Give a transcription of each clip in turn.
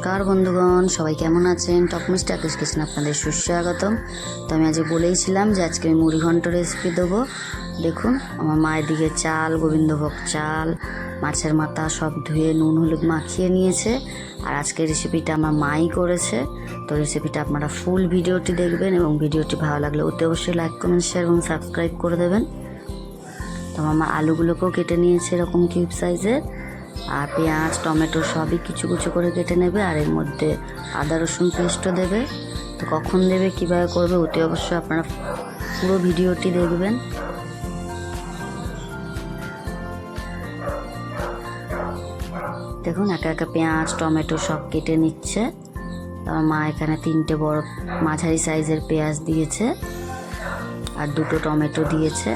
নমস্কার বন্ধুগণ, সবাই কেমন আছেন? টক মিষ্টি আকাশ কিচেনে আপনাদের সুস্বাগতম। তো আমি আজ বলেইছিলাম যে আজকে আমি মুড়ি ঘন্ট রেসিপি দেবো। দেখুন আমার মায়ের দিকে চাল, গোবিন্দভোগ চাল, মাছের মাথা সব ধুয়ে নুন হলুদ মাখিয়ে নিয়েছে। আর আজকের রেসিপিটা আমার মাই করেছে। তো রেসিপিটা আপনারা ফুল ভিডিওটি দেখবেন এবং ভিডিওটি ভালো লাগলে অতি অবশ্যই লাইক কমেন্ট শেয়ার এবং সাবস্ক্রাইব করে দেবেন। তো আমার আলুগুলোকেও কেটে নিয়েছে এরকম কিউব সাইজের, আর পেঁয়াজ টমেটো সবই কিছু কিছু করে কেটে নেবে। আর এর মধ্যে আদা রসুন পেস্টও দেবে। তো কখন দেবে, কীভাবে করবে, অতি অবশ্যই আপনারা পুরো ভিডিওটি দেখবেন। দেখুন একা একা পেঁয়াজ টমেটো সব কেটে নিচ্ছে। আমার মা এখানে 3টে বড় মাঝারি সাইজের পেঁয়াজ দিয়েছে আর 2টো টমেটো দিয়েছে।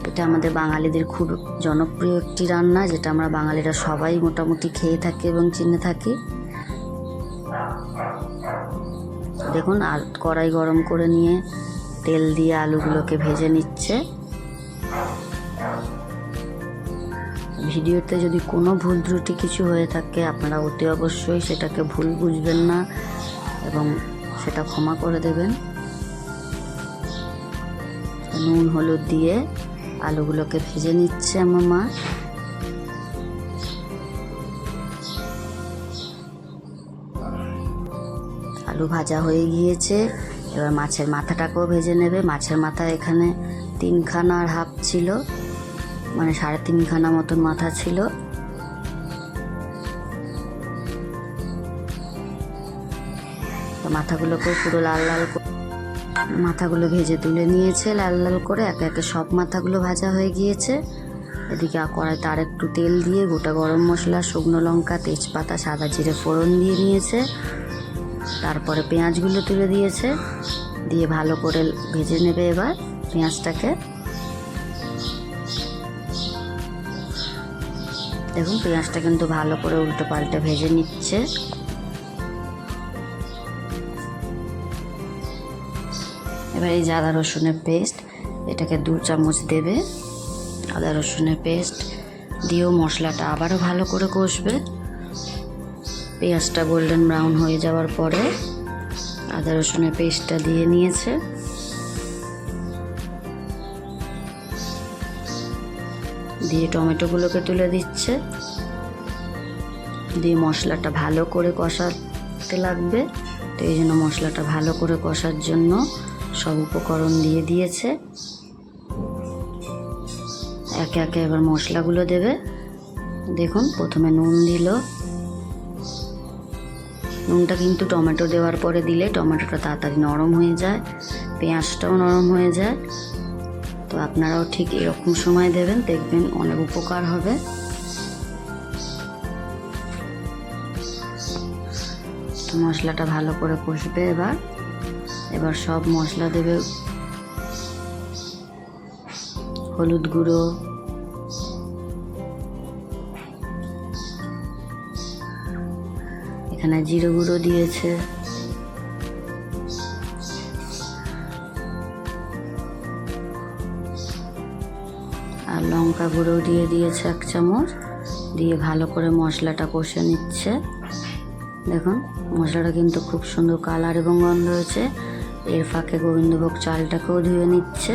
এটা আমাদের বাঙালিদের খুব জনপ্রিয় একটি রান্না, যেটা আমরা বাঙালিরা সবাই মোটামুটি খেয়ে থাকি এবং চিনে থাকি। দেখুন কড়াই গরম করে নিয়ে তেল দিয়ে আলুগুলোকে ভেজে নিচ্ছে। ভিডিওতে যদি কোনো ভুল ত্রুটি কিছু হয়ে থাকে আপনারা অতি অবশ্যই সেটাকে ভুল বুঝবেন না এবং সেটা ক্ষমা করে দেবেন। নুন হলুদ দিয়ে আলুগুলোকে ভেজে নিচ্ছে আমার মা। আলু ভাজা হয়ে গিয়েছে, এবার মাছের মাথাটাকেও ভেজে নেবে। মাছের মাথা এখানে 3খানা আর হাফ ছিল, মানে 3.5খানা মতন মাথা ছিল। তো মাথাগুলোকেও পুরো লাল লাল মাথাগুলো ভেজে তুলে নিয়েছে লাল লাল করে। একে একে সব মাথাগুলো ভাজা হয়ে গিয়েছে। এদিকে কড়াইতে আর একটু তেল দিয়ে গোটা গরম মশলা, শুকনো লঙ্কা, তেজপাতা, সাদা জিরে ফোড়ন দিয়ে নিয়েছে। তারপরে পেঁয়াজগুলো তুলে দিয়েছে, দিয়ে ভালো করে ভেজে নেবে এবার পেঁয়াজটাকে। দেখুন পেঁয়াজটা কিন্তু ভালো করে উল্টো পাল্টে ভেজে নিচ্ছে। এবার এই যে আদা রসুনের পেস্ট, এটাকে 2 চামচ দেবে। আদা রসুনের পেস্ট দিয়েও মশলাটা আবারও ভালো করে কষবে। পেঁয়াজটা গোল্ডেন ব্রাউন হয়ে যাওয়ার পরে আদা রসুনের পেস্টটা দিয়ে নিয়েছে। দিয়ে টমেটোগুলোকে তুলে দিচ্ছে, দিয়ে মশলাটা ভালো করে কষাতে লাগবে। তো এই জন্য মশলাটা ভালো করে কষার জন্য সব উপকরণ দিয়ে দিয়েছে। একে একে এবার মশলাগুলো দেবে। দেখুন প্রথমে নুন দিল। নুনটা কিন্তু টমেটো দেওয়ার পরে দিলে টমেটোটা তাড়াতাড়ি নরম হয়ে যায়, পেঁয়াজটাও নরম হয়ে যায়। তো আপনারাও ঠিক এরকম সময় দেবেন, দেখবেন অনেক উপকার হবে। তো মশলাটা ভালো করে কষবে। এবার সব মশলা দেবে। হলুদ গুঁড়ো, এখানে জিরে গুঁড়ো দিয়েছে, আর লঙ্কা গুঁড়ো দিয়ে দিয়েছে 1 চামচ। দিয়ে ভালো করে মশলাটা কষে নিচ্ছে। দেখুন মশলাটা কিন্তু খুব সুন্দর কালার এবং গন্ধ হয়েছে। এর ফাঁকে গোবিন্দভোগ চালটাকেও ধুয়ে নিচ্ছে।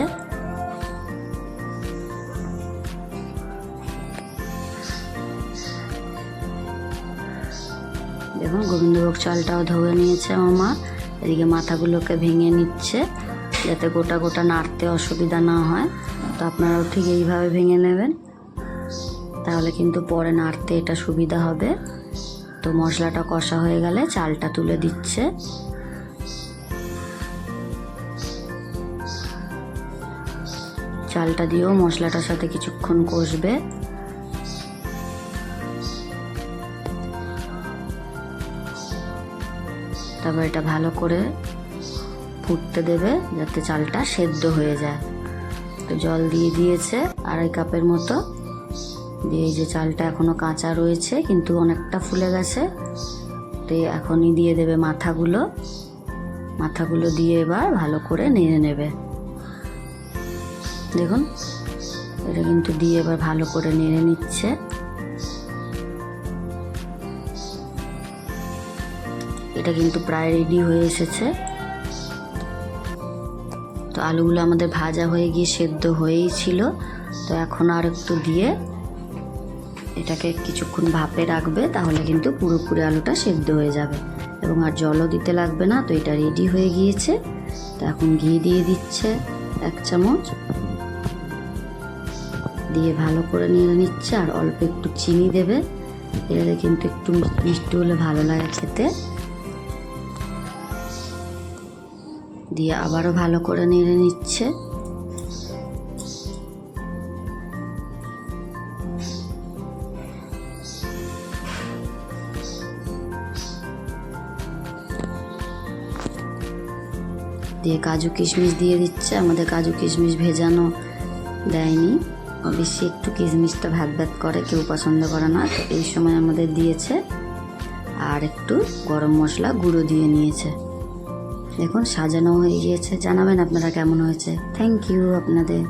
দেখুন গোবিন্দভোগ চালটাও ধুয়ে নিয়েছে আমার মা। এদিকে মাথাগুলোকে ভেঙে নিচ্ছে যাতে গোটা গোটা নাড়তে অসুবিধা না হয়। তো আপনারাও ঠিক এইভাবে ভেঙে নেবেন, তাহলে কিন্তু পরে নাড়তে এটা সুবিধা হবে। তো মশলাটা কষা হয়ে গেলে চালটা তুলে দিচ্ছে। চালটা দিয়েও মশলাটার সাথে কিছুক্ষণ কষবে। তারপর এটা ভালো করে ফুটতে দেবে যাতে চালটা সেদ্ধ হয়ে যায়। তো জল দিয়ে দিয়েছে 2.5 কাপের মতো। দিয়ে এই যে চালটা এখনও কাঁচা রয়েছে কিন্তু অনেকটা ফুলে গেছে। তো এখনই দিয়ে দেবে মাথাগুলো দিয়ে এবার ভালো করে নেড়ে নেবে। দেখুন এটা কিন্তু দিয়ে এবার ভালো করে নেড়ে নিচ্ছে। এটা কিন্তু প্রায় রেডি হয়ে এসেছে। তো আলুগুলো আমাদের ভাজা হয়ে গিয়ে সেদ্ধ হয়েই ছিল। তো এখন আর একটু দিয়ে এটাকে কিছুক্ষণ ভাপে রাখবে, তাহলে কিন্তু পুরোপুরি আলুটা সেদ্ধ হয়ে যাবে এবং আর জলও দিতে লাগবে না। তো এটা রেডি হয়ে গিয়েছে। তো এখন ঘি দিয়ে দিচ্ছে 1 চামচ, দিয়ে ভালো করে নেড়ে নিচ্ছে। আর অল্প একটু চিনি দেবে, এটাতে কিন্তু একটু মিষ্টি হলে ভালো লাগে খেতে। দিয়ে আবারও ভালো করে নেড়ে নিচ্ছে। দিয়ে কাজু কিশমিশ দিয়ে দিচ্ছে। আমাদের কাজু কিশমিশ ভেজানো দেয়নি, বেশি একটু কিশমিশটা ভ্যাদ ভ্যাদ করে, কেউ পছন্দ করে না। তো এই সময় আমাদের দিয়েছে আর একটু গরম মশলা গুঁড়ো দিয়ে নিয়েছে। দেখুন সাজানো হয়ে গিয়েছে। জানাবেন আপনারা কেমন হয়েছে। থ্যাংক ইউ আপনাদের।